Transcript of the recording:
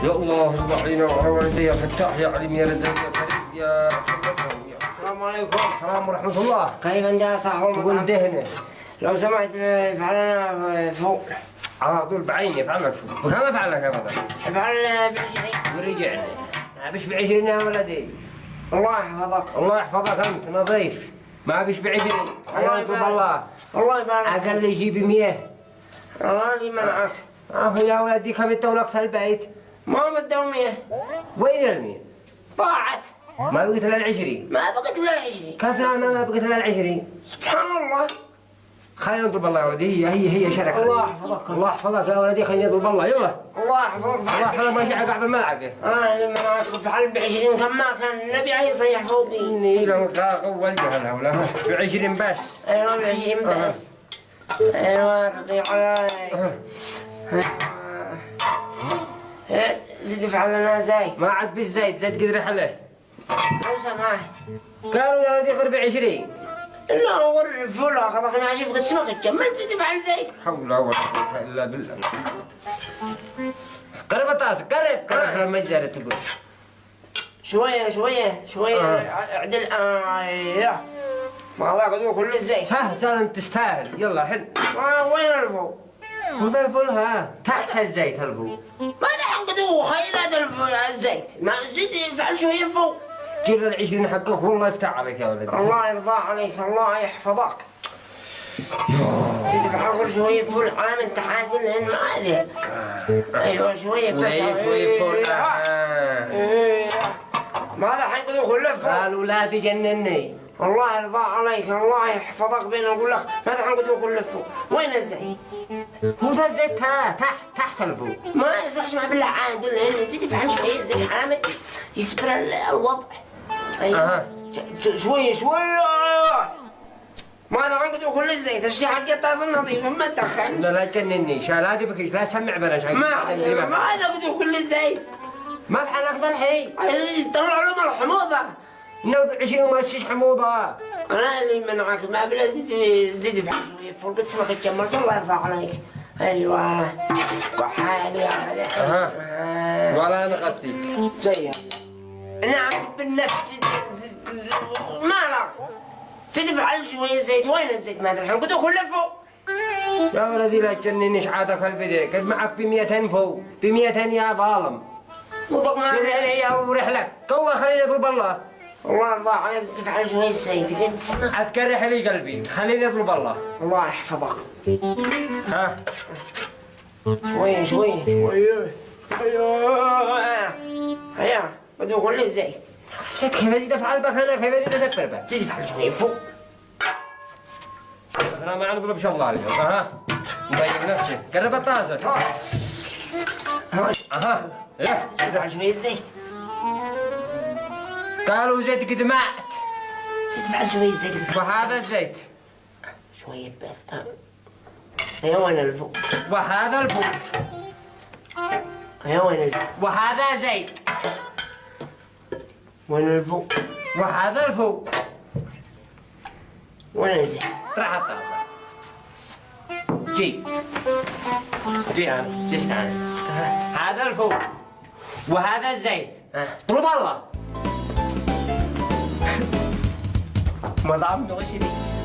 يا الله ارضى علينا وعلى والدي يا فتاح يا عليم يا رزاق يا كريم يا رحمتهم. السلام عليكم. السلام ورحمة الله. كيف انت صاحب تقول المطعم؟ دهنة لو سمحت افعلنا فوق. على طول بعيني افعلنا فوق. وكم افعلك يا بطل؟ افعل ب20. ورجعنا ما بش ب20 يا ولدي. الله يحفظك. الله يحفظك انت نظيف. ما بش ب20. الله يطلب يبارك. الله. الله يبارك. اقل يجيب 100. الله لي منعك. يا ولدي كم الدولة في البيت؟ ما بدوا 100. وين ال100؟ ضاعت. ما بقيت الا ال20. ما بقت الا 20. كيف انا ما بقيت الا ال20؟ سبحان الله. خلينا نضرب الله يا ولدي هي شركة. الله يحفظك. الله يحفظك يا ولدي خلينا نضرب الله يلا. الله يحفظك. الله يحفظك ماشي قاعد بالملعقة. لما افعل ب20 كم ما كان النبي يصيح فوقي. إني لنقاق والجه الهولة ب20 بس. ايوه ب20 بس. ايوه رضي علي. زيد افعل لنا زيت. ما عاد بالزيت زيت قدر حله. لو سمحت. قالوا يا ولدي غير ب20. لا ور الفول هكذا خليني اشوف قد سمك كمل زيد افعل زيت. حول ولا قوة إلا بالله. قرب الطاس قرب لما الزيادة تقول. شوية اعدل ايوه. ما الله قدو كل الزيت. سهل انت تستاهل يلا حل. وين الفول؟ خذ الفول ها تحت الزيت الفول. ما دحين قدو خير هذا الزيت ما زيد افعل شوية فوق. جيل ال20 حقك والله يفتح عليك يا ولدي. الله يرضى عليك الله يحفظك. زيد افعل شوية فول على من تعادل لان ما عليك. ايوه شوية بس. شوية فول. ما دحين قدو كله فوق. قالوا لا تجنني. الله يرضى عليك الله يحفظك بين اقول لك ما دحين قدو كله فوق. وين الزيت؟ هو ذا الزيت ها تحت الفول. ما يصلحش مع بالله عادل لان زيد افعل شوية زيت على من يصبر الوضع. ايوه شوية ما انا عقد كل الزيت الشيء حقي طازه نظيفه ما تدخل. لا تجنني لا بكيش لا تسمع بلاش. ما عقد كل الزيت. ما في حالك ذا الحين. طلعوا لهم الحموضه. انه 20 وما تشيش حموضه. انا اللي منعك ما بلا زيد في شويه فول قد سمك الجمرت الله يرضى عليك. ايوه وحالي ولا نغثيك زيها. نعم بالنفس مالك سيدي افعل شويه زيت. وين الزيت ما ادري الحين كنت كله فوق. يا ولدي لا تجنني عادك البدء قد معك ب200 فوق ب200 يا ظالم. وضق ما يا ورحلك قوة خليني اضرب الله. الله يرضى عليك زيد افعل شويه زيت قد تسمع. اتكرح لي قلبي خليني اضرب الله. الله يحفظك. ها شويه هيا بدو كل الزيت. شد كيف ازيد افعل بك انا كيف ازيد ادبر بك. زيد افعل شويه فوق. انا ما نضرب شغله اليوم. مبين نفسي قرب الطاسه. ايه زيد افعل شويه زيت. قالوا زيت قد مات. زيد افعل شويه زيت. وهذا الزيت شويه بس. هيا وين الفوق؟ وهذا الفوق. هيا وين الزيت؟ وهذا زيت. وين الفوق؟ وهذا الفوق. وين الزيت؟ راح الطاسه. جي انا جيت انا. هذا الفوق وهذا الزيت. اضرب الله. ما ضعف 20.